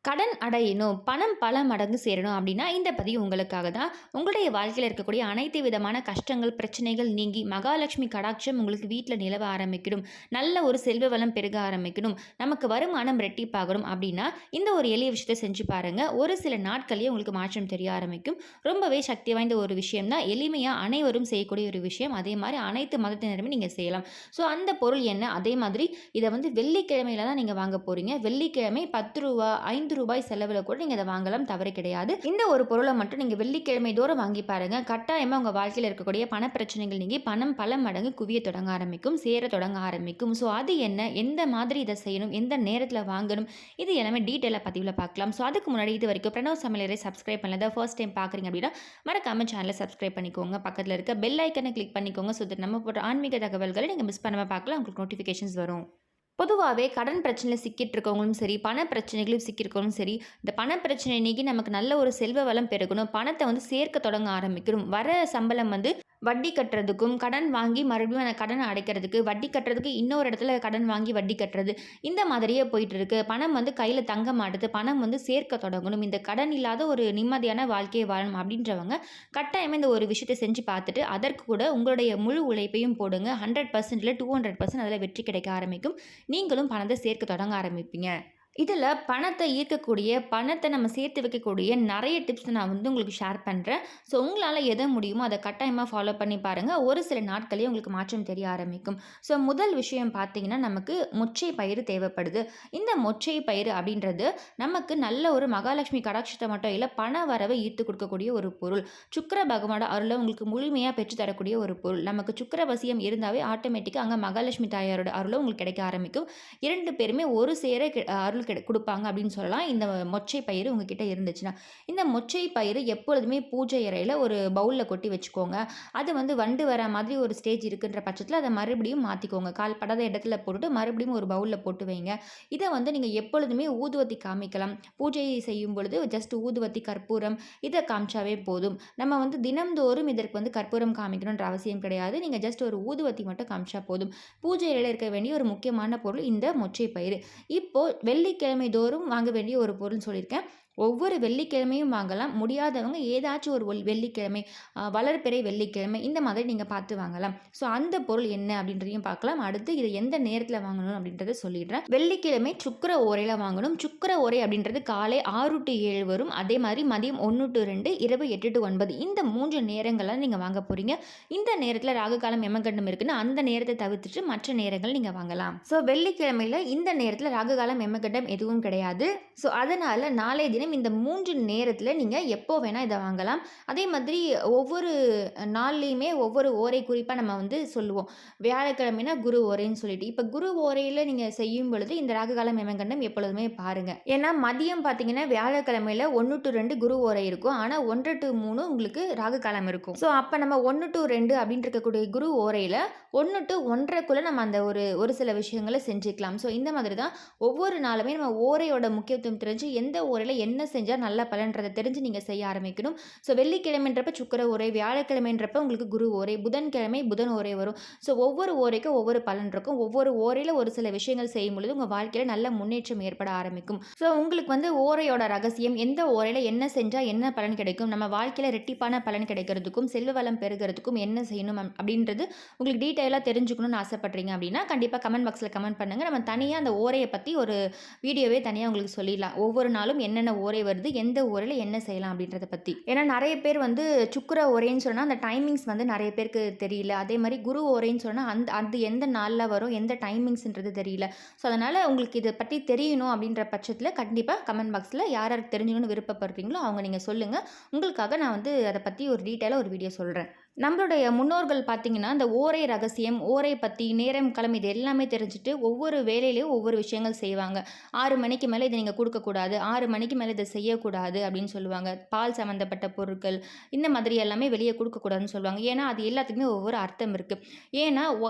கடன் அடையணும், பணம் பல மடங்கு சேரணும் அப்படின்னா, இந்த பதிவு உங்களுக்காக தான். உங்களுடைய வாழ்க்கையில இருக்கக்கூடிய அனைத்து விதமான கஷ்டங்கள், பிரச்சனைகள் நீங்கி, மகாலட்சுமி கடாட்சம் உங்களுக்கு வீட்ல நிலவ ஆரம்பிக்கணும். நல்ல ஒரு செல்வ வளம் பெருக ஆரம்பிக்கணும். நமக்கு வருமானம் ரெட்டிப்பாகணும் அப்படின்னா, இந்த ஒரு எளிய விஷயத்த செஞ்சு பாருங்க. ஒரு சில நாட்கள்லயே உங்களுக்கு மாற்றம் தெரிய ஆரம்பிக்கும். ரொம்பவே சக்தி வாய்ந்த ஒரு விஷயம் தான். எளிமையா அனைவரும் செய்யக்கூடிய ஒரு விஷயம். அதே மாரி அனைத்து மதத்தினருமே நீங்க செய்யலாம். ஸோ அந்த பொருள் என்ன? அதே மாதிரி இத வந்து வெள்ளிக்கிழமையில தான் நீங்க வாங்க போறீங்க. வெள்ளிக்கிழமை ரூ. 5 செலவுல கூட நீங்க இத வாங்கலாம். தவறு கிடையாது. இந்த ஒரு பொருள மட்டும் நீங்க வெள்ளிக்கிழமை தோறும் வாங்கி பாருங்க. கட்டாயமா உங்க வாழ்க்கையில இருக்கக்கூடிய பண பிரச்சனைகள் நீங்கி பணம் பல மடங்கு குவிய தொடங்க ஆரம்பிக்கும். சேர தொடங்க ஆரம்பிக்கும். ஸோ அது என்ன? எந்த மாதிரி இத செய்யணும்? எந்த நேரத்துல வாங்கணும்? இது எல்லாமே டீட்டெயிலா பதிவுல பார்க்கலாம். ஸோ அதுக்கு முன்னாடி இது வரைக்கும் பிரணவ் சமையலறை சப்ஸ்கிரைப் பண்ணல ஃபர்ஸ்ட் டைம் பார்க்குறீங்க அப்படின்னா மறக்காம சேனலை சப்ஸ்கிரைப் பண்ணிக்கோங்க. பக்கத்துல இருக்க பெல் ஐக்கனை கிளிக் பண்ணிக்கோங்க. ஸோ தட் நம்ம போட்ட ஆன்மீக தகவல்களை நீங்க மிஸ் பண்ணாம பார்க்கலாம். உங்களுக்கு நோட்டிஃபிகேஷன்ஸ் வரும். பொதுவாகவே கடன் பிரச்சனையில் சிக்கிட்டு இருக்கவங்களும் சரி, பண பிரச்சனைகளும் சிக்கியிருக்கவங்களும் சரி, இந்த பண பிரச்சனை நீக்கி நமக்கு நல்ல ஒரு செல்வ வளம் பெருகணும், பணத்தை வந்து சேர்க்க தொடங்க ஆரம்பிக்கணும். வர சம்பளம் வந்து வட்டி கட்டுறதுக்கும், கடன் வாங்கி மறுபடியும் அந்த கடனை அடைக்கிறதுக்கு, வட்டி கட்டுறதுக்கு இன்னொரு இடத்துல கடன் வாங்கி வட்டி கட்டுறது, இந்த மாதிரியே போயிட்டு இருக்கு. பணம் வந்து கையில் தங்க மாட்டுது, பணம் வந்து சேர்க்க தொடங்கணும். இந்த கடன் இல்லாத ஒரு நிம்மதியான வாழ்க்கையை வாழணும் அப்படின்றவங்க கட்டாயமாக இந்த ஒரு விஷயத்தை செஞ்சு பார்த்துட்டு, அதற்கு கூட உங்களுடைய முழு உழைப்பையும் போடுங்க. 100% இல்லை 200% அதில் வெற்றி கிடைக்க ஆரம்பிக்கும். நீங்களும் பணத்தை சேர்க்க தொடங்க ஆரம்பிப்பீங்க. இதில் பணத்தை ஈர்க்கக்கூடிய, பணத்தை நம்ம சேர்த்து வைக்கக்கூடிய நிறைய டிப்ஸ் நான் வந்து உங்களுக்கு ஷேர் பண்ணுறேன். ஸோ உங்களால் எதை முடியுமோ அதை கட்டாயமாக ஃபாலோ பண்ணி பாருங்கள். ஒரு சில நாட்களே உங்களுக்கு மாற்றம் தெரிய ஆரம்பிக்கும். ஸோ முதல் விஷயம் பார்த்தீங்கன்னா, நமக்கு மொச்சை பயிறு தேவைப்படுது. இந்த மொச்சை பயிறு அப்படின்றது நமக்கு நல்ல ஒரு மகாலட்சுமி கடாட்சத்தை மட்டும் இல்லை, பண வரவை ஈர்த்து கொடுக்கக்கூடிய ஒரு பொருள். சுக்கிர பகவானோட அருளை உங்களுக்கு முழுமையாக பெற்று தரக்கூடிய ஒரு பொருள். நமக்கு சுக்கிர வசியம் இருந்தாவே ஆட்டோமேட்டிக்காக அங்கே மகாலட்சுமி தாயாரோட அருளை உங்களுக்கு கிடைக்க ஆரம்பிக்கும். 2 பேருமே ஒரு சேர அருள் கொடுப்பாங்க அப்படின்னு சொல்லலாம். இந்த மொச்சை பயிறு உங்ககிட்ட இருந்துச்சுன்னா, இந்த மொச்சை பயிறு எப்பொழுதுமே பூஜை அறையில் ஒரு பவுலில் கொட்டி வச்சுக்கோங்க. அது வந்து வண்டு வர மாதிரி ஒரு ஸ்டேஜ் இருக்குன்ற பட்சத்தில் அதை மறுபடியும் மாற்றிக்கோங்க. கால் படாத இடத்துல போட்டுட்டு மறுபடியும் ஒரு பவுலில் போட்டு வைங்க. இதை வந்து நீங்கள் எப்பொழுதுமே ஊதுவத்தி காமிக்கலாம். பூஜை செய்யும் பொழுது ஜஸ்ட் ஊதுவத்தி, கற்பூரம் இதை காமிச்சாவே போதும். நம்ம வந்து தினம்தோறும் இதற்கு வந்து கற்பூரம் காமிக்கணுன்ற அவசியம் கிடையாது. நீங்கள் ஜஸ்ட் ஒரு ஊதுவத்தி மட்டும் காமிச்சா போதும். பூஜை அறையில் இருக்க வேண்டிய ஒரு முக்கியமான பொருள் இந்த மொச்சை பயிறு. இப்போ வெள்ளிக்கிழமை தோறும் வாங்க வேண்டிய ஒரு பொருள் சொல்லியிருக்கேன். ஒவ்வொரு வெள்ளிக்கிழமையும் வாங்கலாம். முடியாதவங்க ஏதாச்சும் ஒரு வெள்ளிக்கிழமை, வளர்பிறை வெள்ளிக்கிழமை இந்த மாதிரி நீங்கள் பார்த்து வாங்கலாம். ஸோ அந்த பொருள் என்ன அப்படின்றதையும் பார்க்கலாம். அடுத்து இதை எந்த நேரத்தில் வாங்கணும் அப்படின்றத சொல்லிடுறேன். வெள்ளிக்கிழமை சுக்கிர ஓரையில் வாங்கணும். சுக்கிர ஓரை அப்படின்றது காலை 6 to 7 வரும். அதே மாதிரி மதியம் 1 to 2, இரவு 8 to 9 இந்த 3 நேரங்கள்லாம் நீங்கள் வாங்க போகிறீங்க. இந்த நேரத்தில் ராகுகாலம் யமகண்டம் இருக்குன்னா அந்த நேரத்தை தவிர்த்துட்டு மற்ற நேரங்கள் நீங்கள் வாங்கலாம். ஸோ வெள்ளிக்கிழமையில் இந்த நேரத்தில் ராகுகாலம் யமகண்டம் எதுவும் கிடையாது. ஸோ அதனால் நாளை தினம் இந்த 3 நேரத்தில் நீங்கள் எப்போ வேணால் இதை வாங்கலாம். அதே மாதிரி ஒவ்வொரு நாள்லேயுமே ஒவ்வொரு ஓரை குறிப்பாக நம்ம வந்து சொல்லுவோம். வியாழக்கிழமைனா குரு ஓரைன்னு சொல்லிட்டு, இப்போ குரு ஓரையில் நீங்கள் செய்யும் பொழுது இந்த ராகுகாலம் யமகண்டம் எப்பொழுதுமே பாருங்கள். ஏன்னா மதியம் பார்த்தீங்கன்னா வியாழக்கிழமையில் 1 to 2 குரு ஓரை இருக்கும். ஆனால் 1 to 3 உங்களுக்கு ராகுகாலம் இருக்கும். ஸோ அப்போ நம்ம 1 to 2 அப்படின்னு இருக்கக்கூடிய குரு ஓரையில் 1 to 1:30க்குள்ளே நம்ம அந்த ஒரு சில விஷயங்களை செஞ்சுக்கலாம். ஸோ இந்த மாதிரி தான் ஒவ்வொரு நாளுமே நம்ம ஓரையோட முக்கியத்துவம் தெரிஞ்சு எந்த ஓரையில் என்ன செஞ்சால் நல்ல பலன்றதை தெரிஞ்சு நீங்கள் செய்ய ஆரம்பிக்கணும். ஸோ வெள்ளிக்கிழமைன்றப்ப சுக்கிர ஓரை, வியாழக்கிழமைன்றப்ப உங்களுக்கு குரு ஓரை, புதன்கிழமை புதன் ஓரை வரும். ஸோ ஒவ்வொரு ஓரைக்கும் ஒவ்வொரு பலன் இருக்கும். ஒவ்வொரு ஓரையில் ஒரு சில விஷயங்கள் செய்யும் பொழுது உங்கள் வாழ்க்கையில் நல்ல முன்னேற்றம் ஏற்பட ஆரம்பிக்கும். ஸோ உங்களுக்கு வந்து ஓரையோட ரகசியம், எந்த ஓரையில் என்ன செஞ்சால் என்ன பலன் கிடைக்கும், நம்ம வாழ்க்கையில் ரெட்டிப்பான பலன் கிடைக்கிறதுக்கும் செல்வ வளம் பெறுகிறதுக்கும் என்ன செய்யணும் அப்படின்றது உங்களுக்கு டீட்டெயிலாக தெரிஞ்சுக்கணும்னு ஆசைப்பட்றீங்க அப்படின்னா கண்டிப்பாக கமெண்ட் பாக்ஸில் கமெண்ட் பண்ணுங்கள். நம்ம தனியாக அந்த ஓரையை பற்றி ஒரு வீடியோவே தனியாக உங்களுக்கு சொல்லிடலாம். ஒவ்வொரு நாளும் என்னென்ன ஓரை வருது, எந்த ஓரையில் என்ன செய்யலாம் அப்படின்றத பற்றி. ஏன்னா நிறைய பேர் வந்து சுக்கிர ஓரைன்னு சொன்னால் அந்த டைமிங்ஸ் வந்து நிறைய பேருக்கு தெரியல. அதே மாதிரி குரு ஓரைன்னு சொன்னால் அது எந்த நாளில் வரும், எந்த டைமிங்ஸ்ன்றது தெரியல. ஸோ அதனால் உங்களுக்கு இதை பற்றி தெரியணும் அப்படின்ற பட்சத்தில் கண்டிப்பாக கமெண்ட் பாக்ஸில் யார் யாருக்கு தெரிஞ்சுக்கணும்னு விருப்பப்படுறீங்களோ அவங்க நீங்கள் சொல்லுங்கள். உங்களுக்காக நான் வந்து அதை பற்றி ஒரு டீட்டெயிலாக ஒரு வீடியோ சொல்கிறேன். நம்மளுடைய முன்னோர்கள் பார்த்தீங்கன்னா இந்த ஓரை ரகசியம், ஓரை பற்றி, நேரம் காலம் இது எல்லாமே தெரிஞ்சுட்டு ஒவ்வொரு வேலையிலையும் ஒவ்வொரு விஷயங்கள் செய்வாங்க. 6 மணிக்கு மேலே இதை நீங்கள் கொடுக்கக்கூடாது, 6 மணிக்கு மேலே இதை செய்யக்கூடாது அப்படின்னு சொல்லுவாங்க. பால் சம்மந்தப்பட்ட பொருட்கள் இந்த மாதிரி எல்லாமே வெளியே கொடுக்கக்கூடாதுன்னு சொல்லுவாங்க. ஏன்னா அது எல்லாத்துக்குமே ஒவ்வொரு அர்த்தம் இருக்குது. ஏன்னா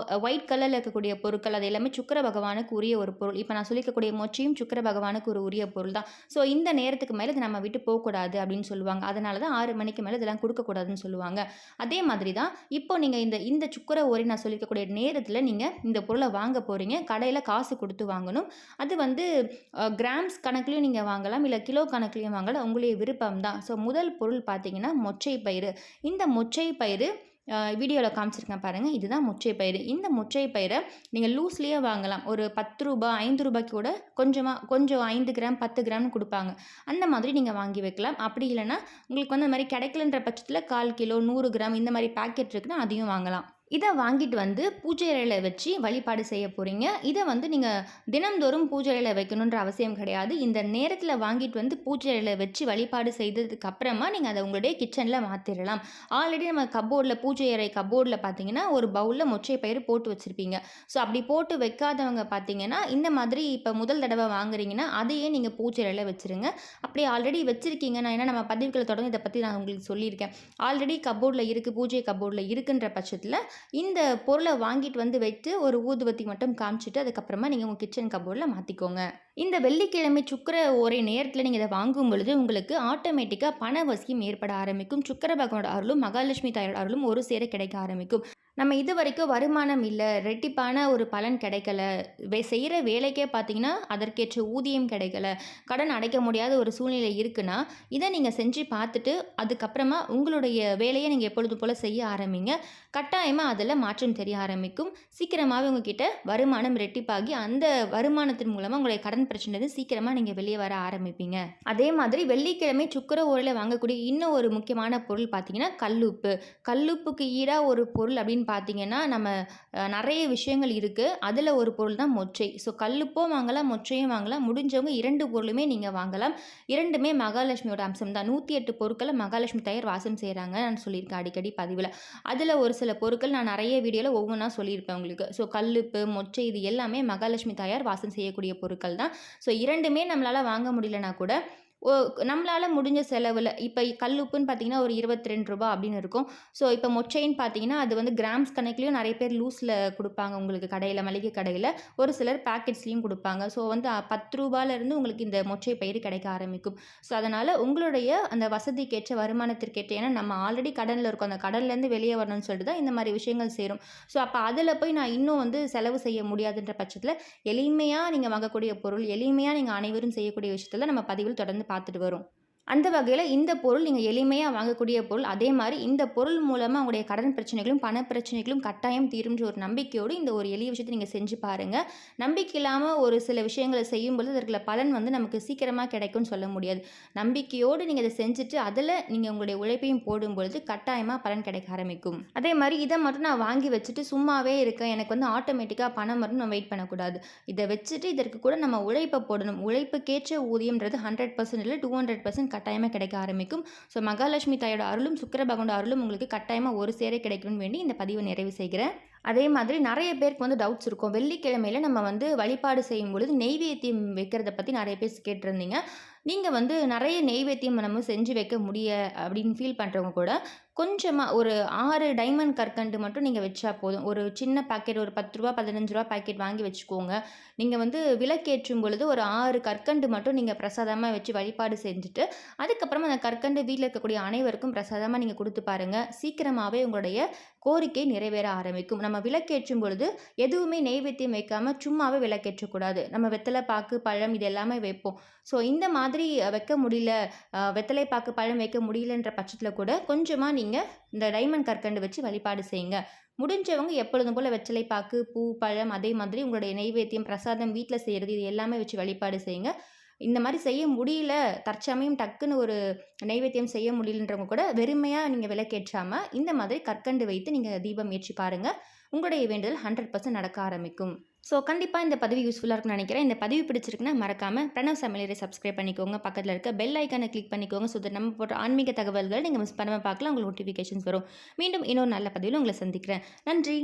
ஒயிட் கலரில் இருக்கக்கூடிய பொருட்கள் அது எல்லாமே சுக்கிர பகவானுக்கு உரிய ஒரு பொருள். இப்போ நான் சொல்லிக்கக்கூடிய மொச்சையும் சுக்கிர பகவானுக்கு ஒரு உரிய பொருள் தான். ஸோ இந்த நேரத்துக்கு மேலே இது நம்ம விட்டு போகக்கூடாது அப்படின்னு சொல்லுவாங்க. அதனால தான் 6 மணிக்கு மேலே இதெல்லாம் கொடுக்கக்கூடாதுன்னு சொல்லுவாங்க. அதே மாதிரி தான் இப்போ நீங்கள் இந்த இந்த சுக்கர ஓரை நான் சொல்லியிருக்கக்கூடிய நேரத்தில் நீங்கள் இந்த பொருளை வாங்க போகிறீங்க. கடையில் காசு கொடுத்து வாங்கணும். அது வந்து கிராம்ஸ் கணக்குலையும் நீங்கள் வாங்கலாம், இல்லை கிலோ கணக்குலையும் வாங்கலாம். உங்களுடைய விருப்பம் தான். ஸோ முதல் பொருள் பார்த்தீங்கன்னா மொச்சை பயிறு. இந்த மொச்சை பயிறு வீடியோவில் காமிச்சிருக்கேன் பாருங்கள். இதுதான் மொச்சை பயிறு. இந்த மொச்சை பயிரை நீங்கள் லூஸ்லேயே வாங்கலாம். ஒரு ரூ. 10 ரூ. 5 கூட கொஞ்சம் 5 கிராம் 10 கிராம்னு கொடுப்பாங்க. அந்த மாதிரி நீங்கள் வாங்கி வைக்கலாம். அப்படி இல்லைன்னா உங்களுக்கு வந்து அந்த மாதிரி கிடைக்கலன்ற பட்சத்தில் 1/4 கிலோ 100 கிராம் இந்த மாதிரி பேக்கெட் இருக்குன்னா அதையும் வாங்கலாம். இதை வாங்கிட்டு வந்து பூஜை அறையில் வச்சு வழிபாடு செய்ய போகிறீங்க. இதை வந்து நீங்கள் தினம்தோறும் பூஜை அறையில் வைக்கணுன்ற அவசியம் கிடையாது. இந்த நேரத்தில் வாங்கிட்டு வந்து பூஜை அறையில் வச்சு வழிபாடு செய்ததுக்கு அப்புறமா நீங்கள் அதை உங்களுடைய கிச்சனில் மாற்றிடலாம். ஆல்ரெடி நம்ம கப்போர்டில் பூஜை அறை கப்போர்டில் பார்த்தீங்கன்னா ஒரு பவுலில் மொச்சை பயிறு போட்டு வச்சுருப்பீங்க. ஸோ அப்படி போட்டு வைக்காதவங்க பார்த்தீங்கன்னா இந்த மாதிரி இப்போ முதல் தடவை வாங்குறீங்கன்னா அதையே நீங்கள் பூஜை அறையில் வச்சுருங்க. அப்படி ஆல்ரெடி வச்சுருக்கீங்க, நான் ஏன்னா நம்ம பதிவுகளை தொடர்ந்து இதை பற்றி நான் உங்களுக்கு சொல்லியிருக்கேன். ஆல்ரெடி கப்போர்டில் இருக்குது, பூஜை கப்போர்டில் இருக்குன்ற பட்சத்தில் இந்த பொருளை வாங்கிட்டு வந்து வைத்து ஒரு ஊதுவத்தி மட்டும் காமிச்சிட்டு அதுக்கப்புறமா நீங்கள் உங்கள் கிச்சன் கப்போர்டில் மாற்றிக்கோங்க. இந்த வெள்ளிக்கிழமை சுக்கிர ஓரை நேரத்தில் நீங்கள் இதை வாங்கும் பொழுது உங்களுக்கு ஆட்டோமேட்டிக்காக பண வசியம் ஏற்பட ஆரம்பிக்கும். சுக்கிர பகவானோட அருளும் மகாலட்சுமி தாயோட அருளும் ஒரு சேர கிடைக்க ஆரம்பிக்கும். நம்ம இது வரைக்கும் வருமானம் இல்லை, ரெட்டிப்பான ஒரு பலன் கிடைக்கல, செய்கிற வேலைக்கே பார்த்தீங்கன்னா அதற்கேற்ற ஊதியம் கிடைக்கல, கடன் அடைக்க முடியாத ஒரு சூழ்நிலை இருக்குன்னா இதை நீங்கள் செஞ்சு பார்த்துட்டு அதுக்கப்புறமா உங்களுடைய வேலையை நீங்கள் எப்பொழுதும் போல் செய்ய ஆரம்பிங்க. கட்டாயமாக அதில் மாற்றம் தெரிய ஆரம்பிக்கும். சீக்கிரமாகவே உங்ககிட்ட வருமானம் ரெட்டிப்பாகி அந்த வருமானத்தின் மூலமாக உங்களுடைய கடன் பிரச்சனை சீக்கிரமாக நீங்கள் வெளியே வர ஆரம்பிப்பீங்க. அதே மாதிரி வெள்ளிக்கிழமை சுக்கிர ஓரையில் வாங்கக்கூடிய இன்னும் ஒரு முக்கியமான பொருள் பார்த்தீங்கன்னா கல்லுப்பு. கல்லுப்புக்கு ஈடாக ஒரு பொருள் அப்படின்னு பார்த்தீங்கன்னா நம்ம நிறைய விஷயங்கள் இருக்குது. அதில் ஒரு பொருள் தான் மொச்சை. ஸோ கல்லுப்பும் வாங்கலாம், மொச்சையும் வாங்கலாம். முடிஞ்சவங்க 2 பொருளுமே நீங்கள் வாங்கலாம். 2மே மகாலட்சுமியோட அம்சம் தான். 108 பொருட்களை மகாலட்சுமி தாயார் வாசம் செய்கிறாங்க நான் சொல்லியிருக்கேன் அடிக்கடி பதிவில். அதில் ஒரு சில பொருட்கள் நான் நிறைய வீடியோவில் ஒவ்வொன்றா சொல்லியிருப்பேன் உங்களுக்கு. ஸோ கல்லுப்பு, மொச்சை இது எல்லாமே மகாலட்சுமி தாயார் வாசம் செய்யக்கூடிய பொருட்கள் தான். ஸோ 2மே நம்மளால் வாங்க முடியலனா கூட நம்மளால் முடிஞ்ச செலவில் இப்போ கல்லுப்புன்னு பார்த்தீங்கன்னா ஒரு ரூ. 22 அப்படின்னு இருக்கும். ஸோ இப்போ மொச்சைன்னு பார்த்தீங்கன்னா அது வந்து கிராம்ஸ் கணக்குலையும் நிறைய பேர் லூஸில் கொடுப்பாங்க உங்களுக்கு கடையில், மளிகை கடையில். ஒரு சிலர் பேக்கெட்ஸ்லையும் கொடுப்பாங்க. ஸோ வந்து ரூ. 10 உங்களுக்கு இந்த மொச்சை பயிறு கிடைக்க ஆரம்பிக்கும். ஸோ அதனால் உங்களுடைய அந்த வசதிக்கேற்ற வருமானத்திற்கேற்ற, ஏன்னா நம்ம ஆல்ரெடி கடனில் இருக்கோம், அந்த கடன்லேருந்து வெளியே வரணும்னு சொல்லிட்டு தான் இந்த மாதிரி விஷயங்கள் செய்கிறோம். ஸோ அப்போ அதில் போய் நான் இன்னும் வந்து செலவு செய்ய முடியாதுன்ற பட்சத்தில் எளிமையாக நீங்கள் வாங்கக்கூடிய பொருள், எளிமையாக நீங்கள் அனைவரும் செய்யக்கூடிய விஷயத்தில் நம்ம பதிவில் தொடர்ந்து பார்த்துட்டு வரும். அந்த வகையில் இந்த பொருள் நீங்கள் எளிமையாக வாங்கக்கூடிய பொருள். அதே மாதிரி இந்த பொருள் மூலமாக உங்களுடைய கடன் பிரச்சனைகளும் பண பிரச்சனைகளும் கட்டாயம் தீரும்ன்ற ஒரு நம்பிக்கையோடு இந்த ஒரு எளிய விஷயத்தை நீங்கள் செஞ்சு பாருங்கள். நம்பிக்கை இல்லாமல் ஒரு சில விஷயங்களை செய்யும்போது அதற்குள்ள பலன் வந்து நமக்கு சீக்கிரமாக கிடைக்கும்னு சொல்ல முடியாது. நம்பிக்கையோடு நீங்கள் இதை செஞ்சுட்டு அதில் நீங்கள் உங்களுடைய உழைப்பையும் போடும்பொழுது கட்டாயமாக பலன் கிடைக்க ஆரம்பிக்கும். அதே மாதிரி இதை மட்டும் நான் வாங்கி வச்சுட்டு சும்மாவே இருக்கேன், எனக்கு வந்து ஆட்டோமேட்டிக்காக பணம் மட்டும் நான் வெயிட் பண்ணக்கூடாது. இதை வச்சுட்டு இதற்கு கூட நம்ம உழைப்பை போடணும். உழைப்புக்கேற்ற ஊதியம்ன்றது 100% இல்லை, 200% கட்டாயமாக கிடைக்க ஆரம்பிக்கும். ஸோ மகாலட்சுமி தாயோட அருளும் சுக்கிர பகவானோட அருளும் உங்களுக்கு கட்டாயமாக ஒரு சேர கிடைக்கணும்னு வேண்டி இந்த பதிவை நிறைவு செய்கிறேன். அதே மாதிரி நிறைய பேருக்கு வந்து டவுட்ஸ் இருக்கும். வெள்ளிக்கிழமையில் நம்ம வந்து வழிபாடு செய்யும் பொழுது நெய்வேத்தியம் வைக்கிறத பற்றி நிறைய பேர் கேட்டிருந்தீங்க. நீங்கள் வந்து நிறைய நெய்வேத்தியம் நம்ம செஞ்சு வைக்க அப்படின்னு ஃபீல் பண்ணுறவங்க கூட கொஞ்சமாக ஒரு 6 டைமண்ட் கற்கண்டு மட்டும் நீங்கள் வச்சா போதும். ஒரு சின்ன பாக்கெட் ஒரு ரூ. 10 15 பாக்கெட் வாங்கி வச்சுக்கோங்க. நீங்கள் வந்து விளக்கேற்றும் பொழுது ஒரு 6 கற்கண்டு மட்டும் நீங்கள் பிரசாதமாக வச்சு வழிபாடு செஞ்சுட்டு அதுக்கப்புறமா அந்த கற்கண்டு வீட்டில் இருக்கக்கூடிய அனைவருக்கும் பிரசாதமாக நீங்கள் கொடுத்து பாருங்கள். சீக்கிரமாகவே உங்களுடைய கோரிக்கை நிறைவேற ஆரம்பிக்கும். நம்ம விளக்கேற்றும் பொழுது எதுவுமே நெய்வேத்தியம் வைக்காமல் சும்மாவே விளக்கேற்றக்கூடாது. நம்ம வெத்தலை பாக்கு பழம் இது எல்லாமே வைப்போம். ஸோ இந்த மாதிரி வைக்க முடியல, வெத்தலை பாக்கு பழம் வைக்க முடியலன்ற பட்சத்தில் கூட கொஞ்சமாக நீங்கள் இந்த டைமண்ட் கற்கண்டு வச்சு வழிபாடு செய்யுங்க. முடிஞ்சவங்க எப்பொழுதும் போல் வெத்தலை பாக்கு பூ பழம் அதே மாதிரி உங்களுடைய நெய்வேத்தியம் பிரசாதம் வீட்டில் செய்கிறது இது எல்லாமே வச்சு வழிபாடு செய்யுங்க. இந்த மாதிரி செய்ய முடியல, தற்சமயம் டக்குன்னு ஒரு நைவேத்தியம் செய்ய முடியலன்றவங்க கூட வெறுமையாக நீங்கள் விளக்கேற்றாமல் இந்த மாதிரி கற்கண்டு வைத்து நீங்கள் தீபம் ஏற்றி பாருங்கள். உங்களுடைய வேண்டுதல் 100% நடக்க ஆரம்பிக்கும். ஸோ கண்டிப்பாக இந்த பதிவு யூஸ்ஃபுல்லாக இருக்குன்னு நினைக்கிறேன். இந்த பதிவு பிடிச்சிருக்குன்னா மறக்காமல் பிரணவ் சமையலறை சப்ஸ்கிரைப் பண்ணிக்கோங்க. பக்கத்தில் இருக்க பெல் ஐக்கானை கிளிக் பண்ணிக்கோங்க. ஸோ நம்ம போட்ட ஆன்மீக தகவல்களை நீங்கள் மிஸ் பண்ணாமல் பார்க்கலாம். உங்களுக்கு நோட்டிஃபிகேஷன்ஸ் வரும். மீண்டும் இன்னொரு நல்ல பதிவில் உங்களை சந்திக்கிறேன். நன்றி.